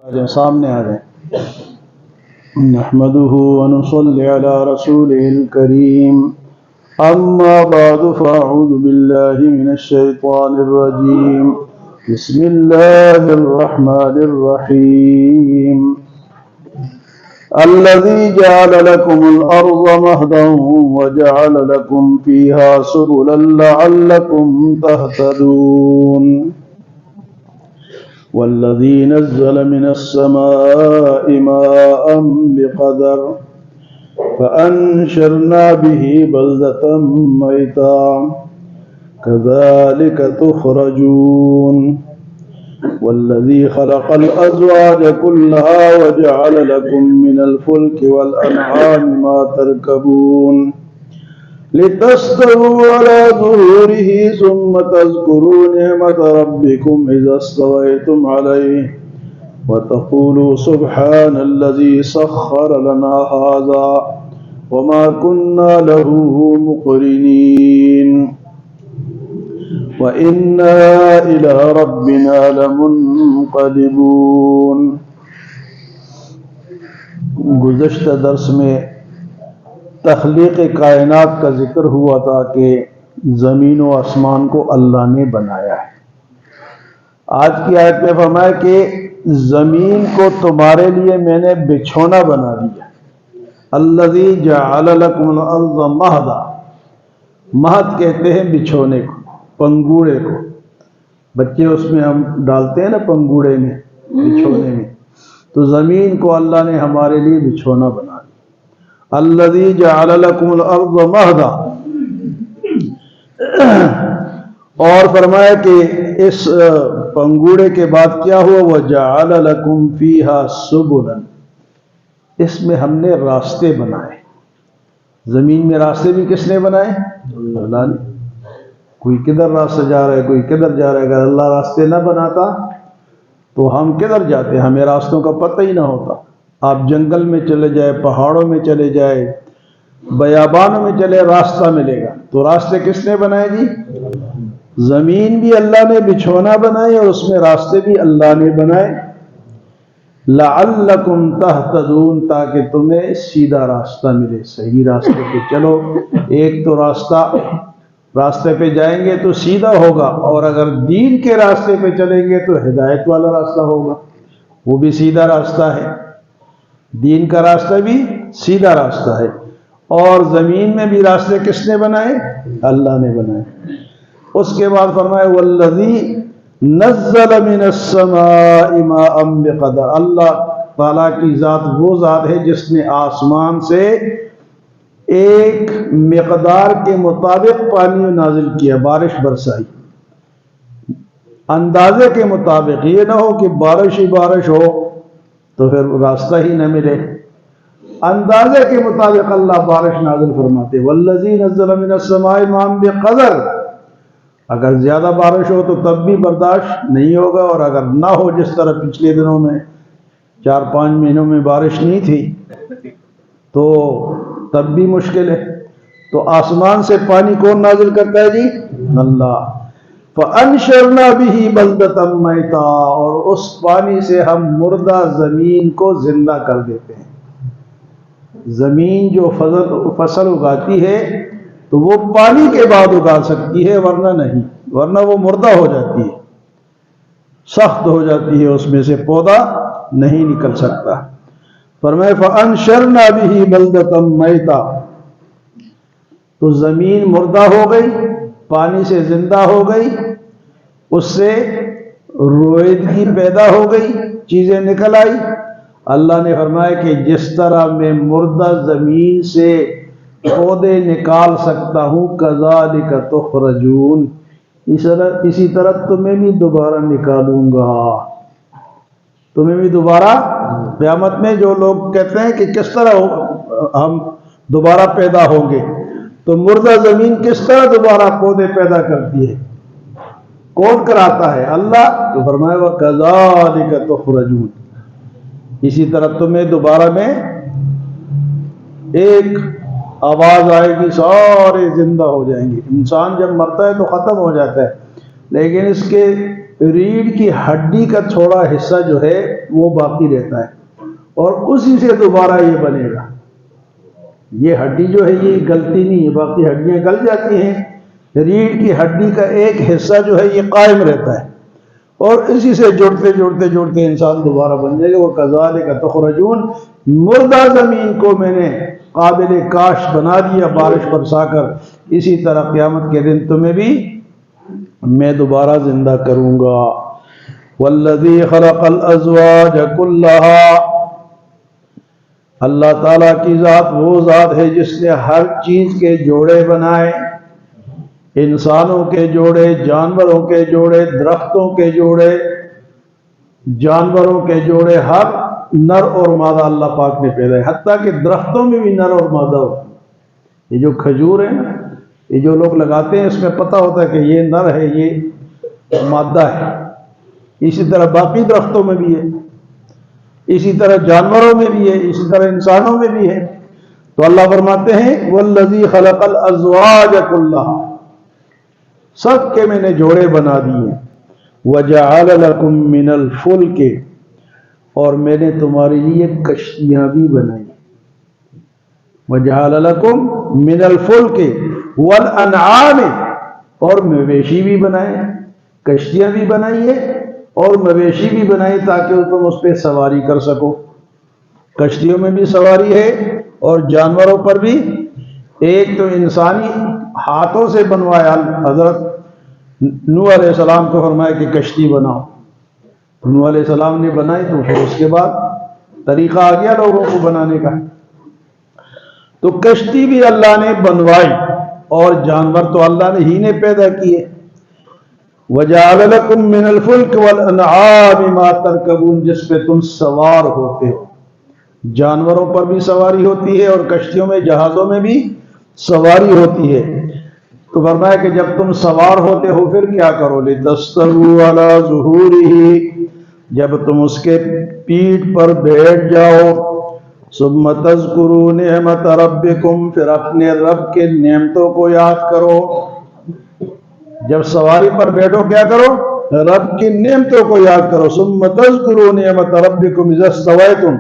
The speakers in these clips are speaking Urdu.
سامنے آ جائیں. نحمده ونصلي على رسوله الكريم. أما بعد فأعوذ بالله من الشيطان الرجيم. بسم الله الرحمن الرحيم. الذي جعل لكم الأرض مهدا وجعل لكم فيها سبلا لعلكم تهتدون. والذي نزل من السماء ماء بقدر فأنشرنا به بلدة ميتا كذلك تخرجون. والذي خلق الأزواج كلها وجعل لكم من الفلك والأنعام ما تركبون لتستووا على ظهوره ثم تذكروا نعمة ربكم إذا استويتم عليه وتقولوا سبحان الذي سخر لنا هذا وما كنا له مقرنين وإنا إلى ربنا لمنقلبون. گزشتہ درس میں تخلیق کائنات کا ذکر ہوا تھا کہ زمین و آسمان کو اللہ نے بنایا ہے. آج کی آیت میں فرمایا کہ زمین کو تمہارے لیے میں نے بچھونا بنا دیا. الذی جعل لکم الارض مہدا. مہد کہتے ہیں بچھونے کو، پنگوڑے کو. بچے اس میں ہم ڈالتے ہیں نا پنگوڑے میں، بچھونے میں. تو زمین کو اللہ نے ہمارے لیے بچھونا بنا دیا. الذی جعل لکم الارض مہدا. اور فرمایا کہ اس پنگوڑے کے بعد کیا ہوا؟ وجعل لکم فیہا سبلا. اس میں ہم نے راستے بنائے. زمین میں راستے بھی کس نے بنائے؟ اللہ نے. کوئی کدھر راستہ جا رہا ہے، کوئی کدھر جا رہا ہے. اگر اللہ راستے نہ بناتا تو ہم کدھر جاتے؟ ہمیں راستوں کا پتہ ہی نہ ہوتا. آپ جنگل میں چلے جائے، پہاڑوں میں چلے جائے، بیابانوں میں چلے، راستہ ملے گا. تو راستے کس نے بنائے جی؟ زمین بھی اللہ نے بچھونا بنائی اور اس میں راستے بھی اللہ نے بنائے. لعلکم تہتدون، تاکہ تمہیں سیدھا راستہ ملے، صحیح راستے پہ چلو. ایک تو راستے پہ جائیں گے تو سیدھا ہوگا، اور اگر دین کے راستے پہ چلیں گے تو ہدایت والا راستہ ہوگا. وہ بھی سیدھا راستہ ہے. دین کا راستہ بھی سیدھا راستہ ہے. اور زمین میں بھی راستے کس نے بنائے؟ اللہ نے بنائے. اس کے بعد فرمائے والذی نزل من السماء ماء بقدر. اللہ تعالیٰ کی ذات وہ ذات ہے جس نے آسمان سے ایک مقدار کے مطابق پانی نازل کیا، بارش برسائی. اندازے کے مطابق، یہ نہ ہو کہ بارش ہی بارش ہو تو پھر راستہ ہی نہ ملے. اندازے کے مطابق اللہ بارش نازل فرماتے. والذی نزل من السماء ماء بقدر. اگر زیادہ بارش ہو تو تب بھی برداشت نہیں ہوگا، اور اگر نہ ہو جس طرح پچھلے دنوں میں 4-5 مہینوں میں بارش نہیں تھی تو تب بھی مشکل ہے. تو آسمان سے پانی کون نازل کرتا ہے جی؟ اللہ. فَأَنشَرْنَا بِهِ بَلْدَةً مَيْتًا. اور اس پانی سے ہم مردہ زمین کو زندہ کر دیتے ہیں. زمین جو فصل اگاتی ہے تو وہ پانی کے بعد اگا سکتی ہے، ورنہ نہیں. ورنہ وہ مردہ ہو جاتی ہے، سخت ہو جاتی ہے، اس میں سے پودا نہیں نکل سکتا. فرمائے فَأَنشَرْنَا بِهِ بَلْدَةً مَيْتًا. تو زمین مردہ ہو گئی، پانی سے زندہ ہو گئی، اس سے رویدگی پیدا ہو گئی، چیزیں نکل آئی. اللہ نے فرمایا کہ جس طرح میں مردہ زمین سے پودے نکال سکتا ہوں کذالک تخرجون، اسی طرح تمہیں بھی دوبارہ نکالوں گا. تمہیں بھی دوبارہ قیامت میں جو لوگ کہتے ہیں کہ کس طرح ہم دوبارہ پیدا ہوں گے، تو مردہ زمین کس طرح دوبارہ پودے پیدا کرتی ہے؟ کون کراتا ہے؟ اللہ. تو فرمایا وَكَذَلِكَ تُخْرَجُونَ. اسی طرح تمہیں دوبارہ میں ایک آواز آئے گی، سارے زندہ ہو جائیں گے. انسان جب مرتا ہے تو ختم ہو جاتا ہے، لیکن اس کے ریڑھ کی ہڈی کا تھوڑا حصہ جو ہے وہ باقی رہتا ہے اور اسی سے دوبارہ یہ بنے گا. یہ ہڈی جو ہے یہ گلتی نہیں ہے، باقی ہڈیاں گل جاتی ہیں. ریڑھ کی ہڈی کا ایک حصہ جو ہے یہ قائم رہتا ہے اور اسی سے جڑتے جڑتے جڑتے انسان دوبارہ بن جائے گا. وہ کذالک تخرجون، مردہ زمین کو میں نے قابل کاشت بنا دیا بارش برسا کر، اسی طرح قیامت کے دن تمہیں بھی میں دوبارہ زندہ کروں گا. والذی خلق الازواج کلها، اللہ تعالیٰ کی ذات وہ ذات ہے جس نے ہر چیز کے جوڑے بنائے، انسانوں کے جوڑے، جانوروں کے جوڑے، درختوں کے جوڑے، جانوروں کے جوڑے، ہر نر اور مادہ اللہ پاک نے پیدا ہے. حتیٰ کہ درختوں میں بھی نر اور مادہ ہوتا ہے. یہ جو کھجور ہے نا، یہ جو لوگ لگاتے ہیں اس میں پتہ ہوتا ہے کہ یہ نر ہے یہ مادہ ہے. اسی طرح باقی درختوں میں بھی ہے، اسی طرح جانوروں میں بھی ہے، اسی طرح انسانوں میں بھی ہے. تو اللہ فرماتے ہیں والذی خلق الازواج کلھا، سب کے میں نے جوڑے بنا دیے. وجعل لکم من الفلک، اور میں نے تمہارے لیے کشتیاں بھی بنائی. وجعل لکم من الفلک والانعام، اور مویشی بھی بنائے، کشتیاں بھی بنائی ہے اور مویشی بھی بنائی تاکہ تم اس پہ سواری کر سکو. کشتیوں میں بھی سواری ہے اور جانوروں پر بھی. ایک تو انسانی ہاتھوں سے بنوایا، حضرت نوح علیہ السلام کو فرمایا کہ کشتی بناؤ. نوح علیہ السلام نے بنائی تو پھر اس کے بعد طریقہ آ گیا لوگوں کو بنانے کا. تو کشتی بھی اللہ نے بنوائی اور جانور تو اللہ نے ہی نے پیدا کیے. وَجَعَلَ لَكُم مِّنَ الْفُلْكِ وَالْأَنْعَامِ مَا تَرْكَبُونَ، جس پہ تم سوار ہوتے ہو. جانوروں پر بھی سواری ہوتی ہے اور کشتیوں میں، جہازوں میں بھی سواری ہوتی ہے. تو فرمایا کہ جب تم سوار ہوتے ہو پھر کیا کرو؟ لِتَسْتَوُوا عَلَى ظُهُورِهِ، جب تم اس کے پیٹھ پر بیٹھ جاؤ. ثُمَّ تَذْكُرُوا نِعْمَةَ رَبِّكُمْ، پھر اپنے رب کے نعمتوں کو یاد کرو. جب سواری پر بیٹھو کیا کرو؟ رب کی نعمتوں کو یاد کرو. ثُمَّ تَذْكُرُوا نِعْمَةَ رَبِّكُمْ إِذَا اسْتَوَيْتُمْ،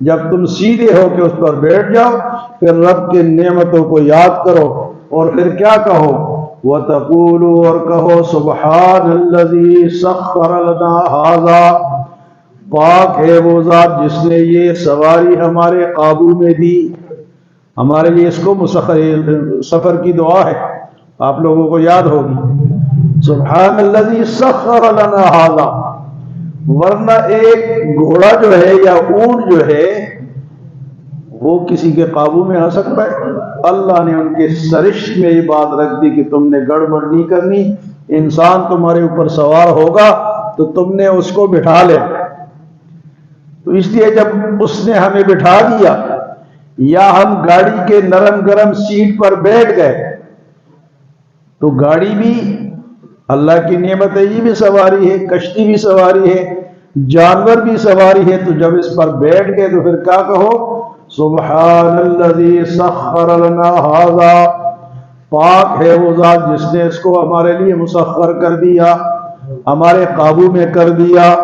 جب تم سیدھے ہو کے اس پر بیٹھ جاؤ پھر رب کی نعمتوں کو یاد کرو. اور پھر کیا کہو؟ وَتَقُولُوا، اور کہو سبحان الذی سخر لنا ھذا، پاک ہے وہ ذات جس نے یہ سواری ہمارے قابو میں دی. ہمارے لیے اس کو سفر کی دعا ہے، آپ لوگوں کو یاد ہوگی. سبحان الذی سخر لنا ھذا، ورنہ ایک گھوڑا جو ہے یا اونٹ جو ہے وہ کسی کے قابو میں آ سکتا ہے؟ اللہ نے ان کے سرشت میں یہ بات رکھ دی کہ تم نے گڑبڑ نہیں کرنی. انسان تمہارے اوپر سوار ہوگا تو تم نے اس کو بٹھا لے. تو اس لیے جب اس نے ہمیں بٹھا دیا یا ہم گاڑی کے نرم گرم سیٹ پر بیٹھ گئے تو گاڑی بھی اللہ کی نعمت ہے، یہ بھی سواری ہے، کشتی بھی سواری ہے، جانور بھی سواری ہے. تو جب اس پر بیٹھ گئے تو پھر کیا کہو؟ سبحان الذی سخر لنا ھذا، پاک ہے وہ ذات جس نے اس کو ہمارے لیے مسخر کر دیا، ہمارے قابو میں کر دیا.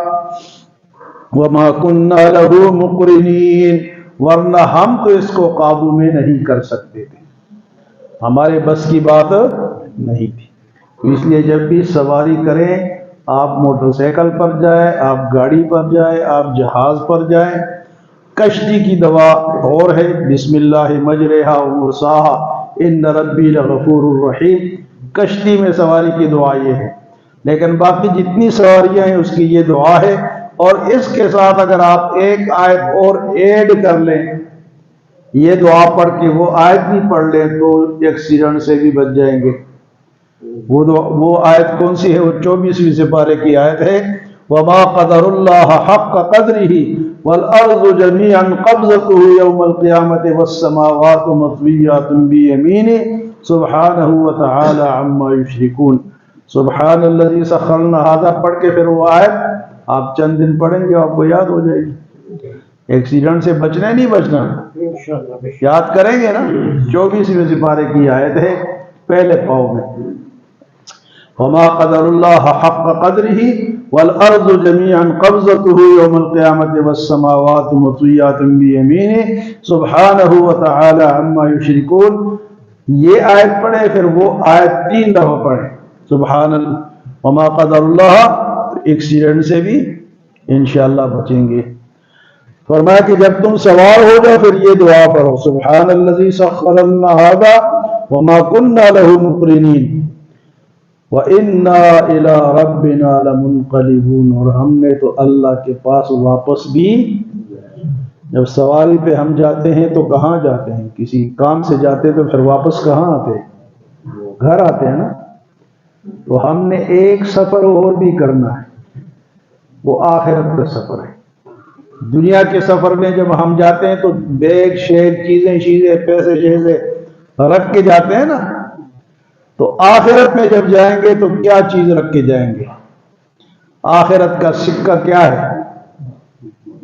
وما كنا له مقرنین، ورنہ ہم تو اس کو قابو میں نہیں کر سکتے تھے، ہمارے بس کی بات نہیں تھی. اس لیے جب بھی سواری کریں، آپ موٹر سائیکل پر جائیں، آپ گاڑی پر جائیں، آپ جہاز پر جائیں، کشتی کی دعا اور ہے بسم اللہ مجریہا ومرساہا ان ربی لغفور الرحیم. کشتی میں سواری کی دعا یہ ہے، لیکن باقی جتنی سواریاں ہیں اس کی یہ دعا ہے. اور اس کے ساتھ اگر آپ ایک آیت اور ایڈ کر لیں، یہ دعا پڑھ کے وہ آیت بھی پڑھ لیں تو ایکسیڈنٹ سے بھی بچ جائیں گے. وہ آیت کون سی ہے؟ وہ 24ویں سپارے کی آیت ہے. وما قدر اللہ حق قدرہ والارض جميعا قبضته يوم القيامة والسماوات مطويات بيمينه سبحانه وتعالى عما يشركون. سبحان الذي سخر لنا ھذا پڑھ کے پھر وہ آیت آپ چند دن پڑھیں گے آپ کو یاد ہو جائے گی. ایکسیڈنٹ سے بچنا نہیں بچنا، یاد کریں گے نا. 24ویں سپارے کی آیت ہے پہلے پاؤں میں. وما قدر اللہ حق قدرہ والارض جميعا قبضته يوم القیامة والسماوات مطویات بیمینہ سبحانہ وتعالی عما یشرکون. یہ آیت پڑھے پھر وہ آیت 3 دفعہ پڑھے سبحان اللہ وما قدر اللہ. ایکسیڈنٹ سے بھی انشاءاللہ بچیں گے. فرمایا کہ جب تم سوار ہو جاؤ پھر یہ دعا پڑھو سبحان الذی سخر لنا ھذا وما كنا له مقرنین وَإِنَّا إِلَىٰ رَبِّنَا لَمُنْقَلِبُونَ. اور ہم نے تو اللہ کے پاس واپس بھی. جب سواری پہ ہم جاتے ہیں تو کہاں جاتے ہیں؟ کسی کام سے جاتے تو پھر واپس کہاں آتے ہیں؟ گھر آتے ہیں نا. تو ہم نے ایک سفر اور بھی کرنا ہے، وہ آخرت کا سفر ہے. دنیا کے سفر میں جب ہم جاتے ہیں تو بیگ شیگ چیزیں پیسے شیسے رکھ کے جاتے ہیں نا. تو آخرت میں جب جائیں گے تو کیا چیز رکھ کے جائیں گے؟ آخرت کا سکہ کیا ہے؟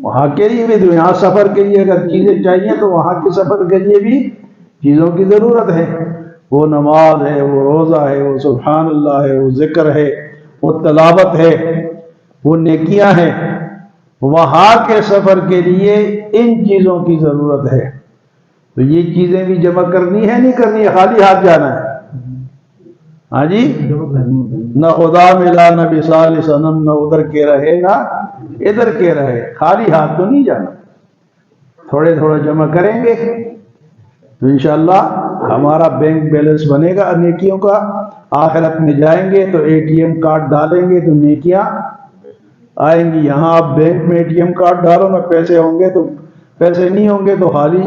وہاں کے لیے بھی یہاں سفر کے لیے اگر چیزیں چاہیے تو وہاں کے سفر کے لیے بھی چیزوں کی ضرورت ہے. وہ نماز ہے، وہ روزہ ہے، وہ سبحان اللہ ہے، وہ ذکر ہے، وہ تلاوت ہے، وہ نیکیاں ہیں. وہاں کے سفر کے لیے ان چیزوں کی ضرورت ہے. تو یہ چیزیں بھی جمع کرنی ہے، نہیں کرنی ہے خالی ہاتھ جانا ہے؟ ہاں جی، نہ خدا ملا نہ بسال صنم، نہ ادھر کے رہے نہ ادھر کے رہے. خالی ہاتھ تو نہیں جانا. تھوڑے تھوڑے جمع کریں گے تو انشاءاللہ ہمارا بینک بیلنس بنے گا نیکیوں کا. آخرت میں جائیں گے تو ATM کارڈ ڈالیں گے تو نیکیاں آئیں گی. یہاں آپ بینک میں ATM کارڈ ڈالو نہ پیسے ہوں گے تو پیسے نہیں ہوں گے تو خالی